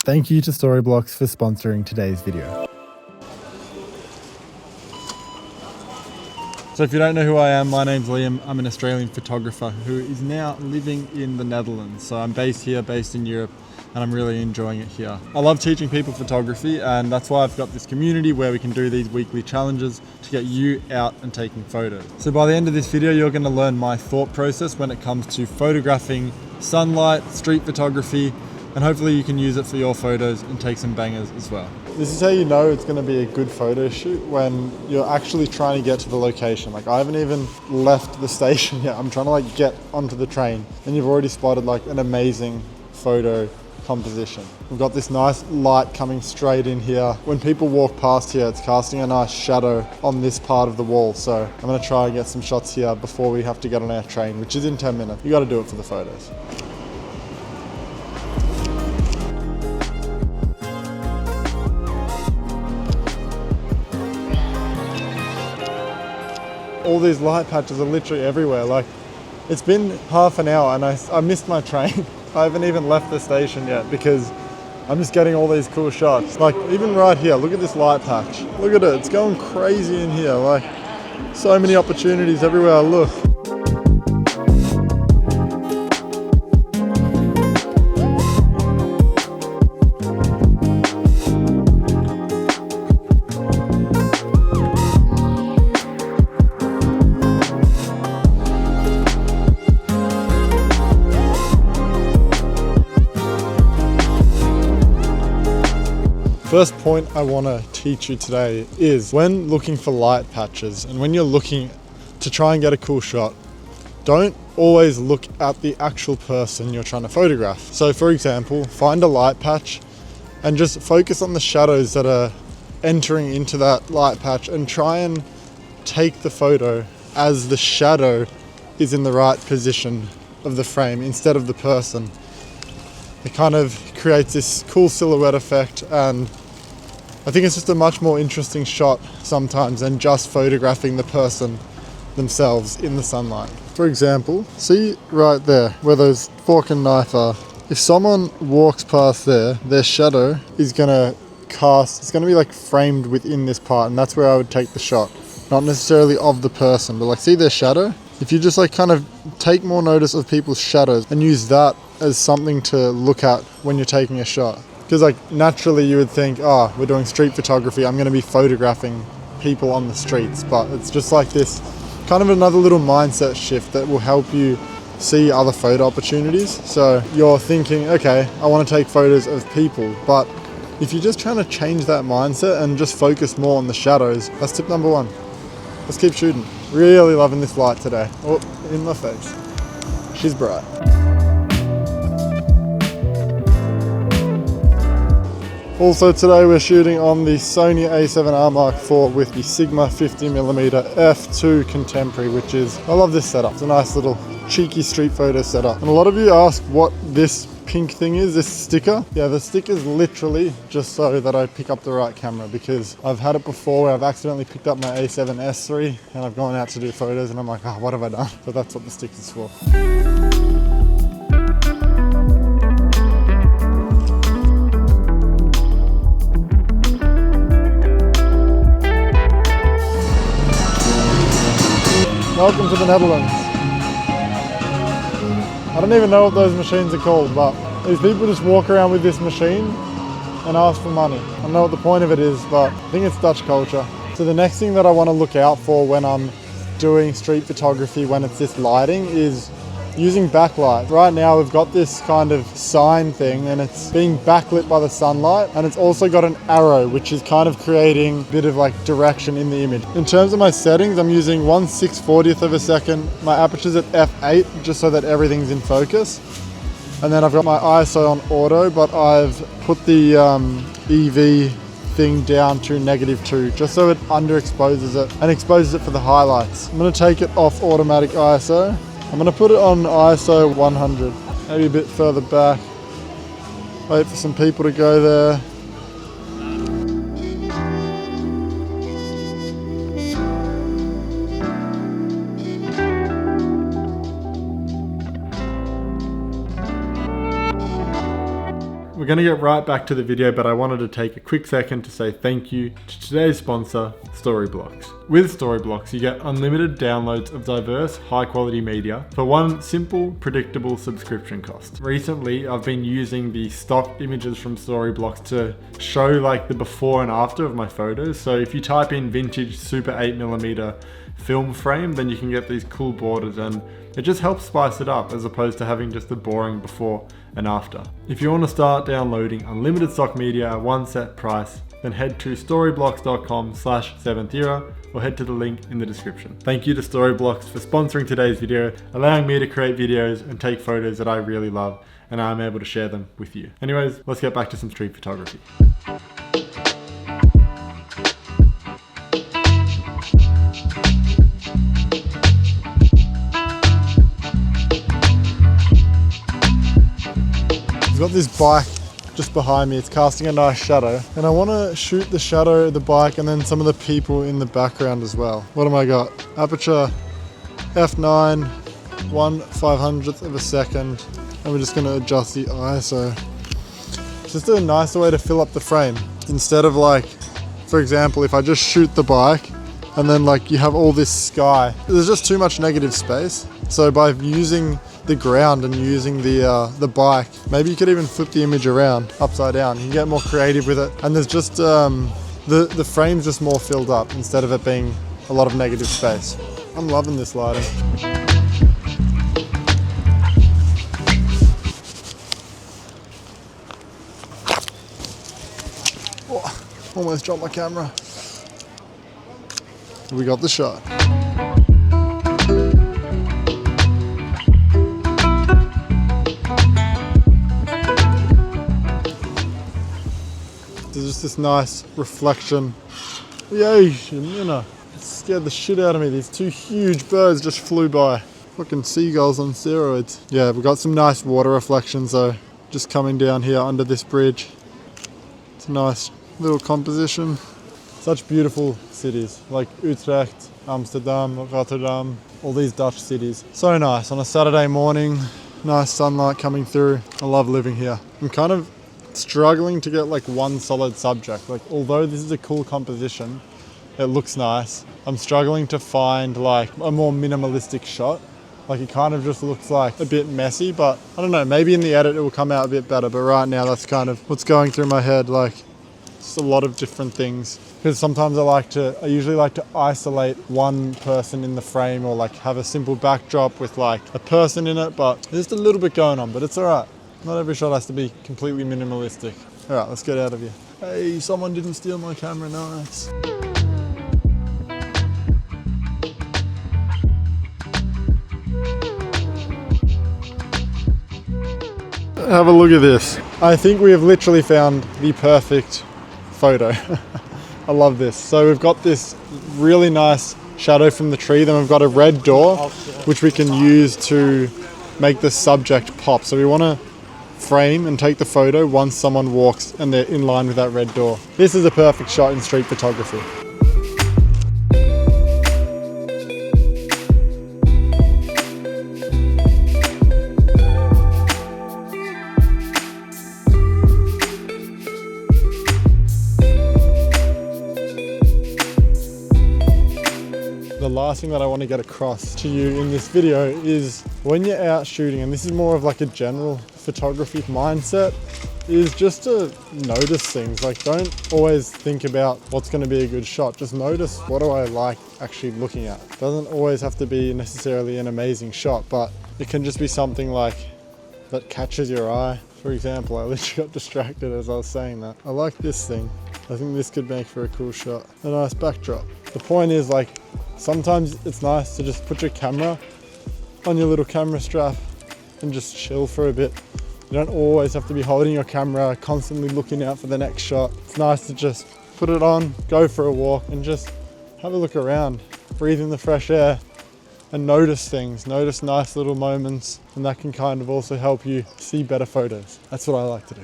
Thank you to Storyblocks for sponsoring today's video. So if you don't know who I am, my name's Liam. I'm an Australian photographer who is now living in the Netherlands. So I'm based in Europe, and I'm really enjoying it here. I love teaching people photography, and that's why I've got this community where we can do these weekly challenges to get you out and taking photos. So by the end of this video, you're going to learn my thought process when it comes to photographing sunlight, street photography, and hopefully you can use it for your photos and take some bangers as well. This is how you know it's going to be a good photo shoot, when you're actually trying to get to the location. Like, I haven't even left the station yet. I'm trying to get onto the train, and you've already spotted an amazing photo composition. We've got this nice light coming straight in here. When people walk past here, it's casting a nice shadow on this part of the wall. So I'm going to try and get some shots here before we have to get on our train, which is in 10 minutes. You got to do it for the photos. All these light patches are literally everywhere. It's been half an hour and I missed my train. I haven't even left the station yet because I'm just getting all these cool shots. Even right here, look at this light patch. Look at it, it's going crazy in here. So many opportunities everywhere I look. First point I want to teach you today is, when looking for light patches and when you're looking to try and get a cool shot, don't always look at the actual person you're trying to photograph. So for example, find a light patch and just focus on the shadows that are entering into that light patch and try and take the photo as the shadow is in the right position of the frame instead of the person. It kind of creates this cool silhouette effect, and I think it's just a much more interesting shot sometimes than just photographing the person themselves in the sunlight. For example, see right there where those fork and knife are. If someone walks past there, their shadow is gonna cast, it's gonna be framed within this part, and that's where I would take the shot. Not necessarily of the person, but see their shadow? If you just kind of take more notice of people's shadows and use that as something to look at when you're taking a shot. Because naturally you would think, oh, we're doing street photography, I'm going to be photographing people on the streets. But it's just this kind of another little mindset shift that will help you see other photo opportunities. So you're thinking, okay, I want to take photos of people. But if you're just trying to change that mindset and just focus more on the shadows, that's tip number one. Let's keep shooting. Really loving this light today. Oh, in my face. She's bright. Also today we're shooting on the Sony A7R Mark IV with the Sigma 50mm f2 Contemporary, which is, I love this setup. It's a nice little cheeky street photo setup. And a lot of you ask what this pink thing is, this sticker. Yeah, the sticker is literally just so that I pick up the right camera, because I've had it before where I've accidentally picked up my A7S III and I've gone out to do photos and I'm like, oh, what have I done? But that's what the sticker's for. Welcome to the Netherlands. I don't even know what those machines are called, but these people just walk around with this machine and ask for money. I don't know what the point of it is, but I think it's Dutch culture. So the next thing that I want to look out for when I'm doing street photography, when it's this lighting, is using backlight. Right now we've got this kind of sign thing and it's being backlit by the sunlight, and it's also got an arrow which is kind of creating a bit of direction in the image. In terms of my settings, I'm using 1/640th of a second. My aperture's at f8 just so that everything's in focus. And then I've got my ISO on auto, but I've put the EV thing down to -2 just so it underexposes it and exposes it for the highlights. I'm going to take it off automatic ISO. I'm going to put it on ISO 100, maybe a bit further back. Wait for some people to go there. gonna get right back to the video, but I wanted to take a quick second to say thank you to today's sponsor, Storyblocks. With Storyblocks, you get unlimited downloads of diverse, high-quality media for one simple, predictable subscription cost. Recently, I've been using the stock images from Storyblocks to show like the before and after of my photos. So if you type in vintage super 8mm film frame, then you can get these cool borders, and it just helps spice it up as opposed to having just the boring before and after. If you want to start downloading unlimited stock media at one set price, then head to storyblocks.com/7thera or head to the link in the description. Thank you to Storyblocks for sponsoring today's video, allowing me to create videos and take photos that I really love, and I'm able to share them with you. Anyways, let's get back to some street photography. I've got this bike just behind me. It's casting a nice shadow, and I want to shoot the shadow of the bike and then some of the people in the background as well. What have I got? Aperture f9, 1/500th of a second, and we're just going to adjust the ISO. It's just a nicer way to fill up the frame, instead of like, for example, if I just shoot the bike and then like you have all this sky, there's just too much negative space. So by using the ground and using the bike, maybe you could even flip the image around upside down. You can get more creative with it, and there's just the frame's just more filled up instead of it being a lot of negative space. I'm loving this lighting. Oh, almost dropped my camera. We got the shot. There's just this nice reflection. Yay, you know, it scared the shit out of me. These two huge birds just flew by. Fucking seagulls on steroids. Yeah, we've got some nice water reflections though, just coming down here under this bridge. It's a nice little composition. Such beautiful cities like Utrecht, Amsterdam, Rotterdam, all these Dutch cities. So nice on a Saturday morning, nice sunlight coming through. I love living here. I'm kind of struggling to get like one solid subject. Like, although this is a cool composition, it looks nice, I'm struggling to find like a more minimalistic shot. Like, it kind of just looks like a bit messy, but I don't know, maybe in the edit it will come out a bit better. But right now that's kind of what's going through my head. Like, just a lot of different things, because sometimes I usually like to isolate one person in the frame, or like have a simple backdrop with like a person in it, but there's just a little bit going on, but it's all right. Not every shot has to be completely minimalistic. All right, let's get out of here. Hey, someone didn't steal my camera, nice. Have a look at this. I think we have literally found the perfect photo. I love this. So we've got this really nice shadow from the tree, then we've got a red door, which we can use to make the subject pop. So we want to frame and take the photo once someone walks and they're in line with that red door. This is a perfect shot in street photography. The last thing that I want to get across to you in this video is, when you're out shooting, and this is more of like a general photography mindset, is just to notice things. Like, don't always think about what's going to be a good shot. Just notice, what do I like actually looking at? It doesn't always have to be necessarily an amazing shot, but it can just be something like that catches your eye. For example, I literally got distracted as I was saying that. I like this thing. I think this could make for a cool shot. A nice backdrop. The point is, like, sometimes it's nice to just put your camera on your little camera strap and just chill for a bit. You don't always have to be holding your camera, constantly looking out for the next shot. It's nice to just put it on, go for a walk, and just have a look around, breathe in the fresh air, and notice things, notice nice little moments, and that can kind of also help you see better photos. That's what I like to do.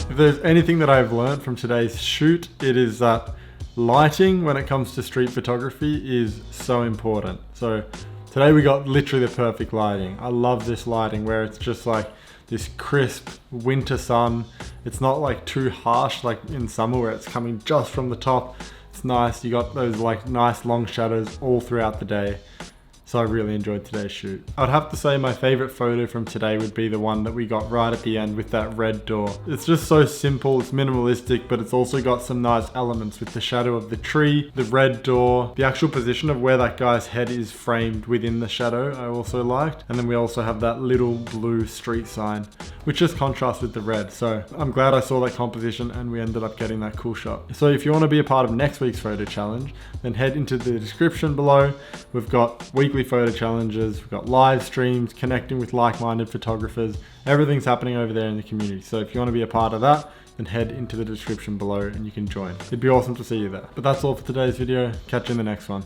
If there's anything that I've learned from today's shoot, it is that lighting when it comes to street photography is so important. So Today we got literally the perfect lighting. I love this lighting where it's just like this crisp winter sun. It's not like too harsh like in summer where it's coming just from the top. It's nice. You got those like nice long shadows all throughout the day. So I really enjoyed today's shoot. I'd have to say my favorite photo from today would be the one that we got right at the end with that red door. It's just so simple, it's minimalistic, but it's also got some nice elements with the shadow of the tree, the red door, the actual position of where that guy's head is framed within the shadow I also liked. And then we also have that little blue street sign, which just contrasts with the red. So I'm glad I saw that composition and we ended up getting that cool shot. So if you want to be a part of next week's photo challenge, then head into the description below. We've got weekly photo challenges, we've got live streams, connecting with like-minded photographers. Everything's happening over there in the community. So if you want to be a part of that, then head into the description below and you can join. It'd be awesome to see you there. But that's all for today's video. Catch you in the next one.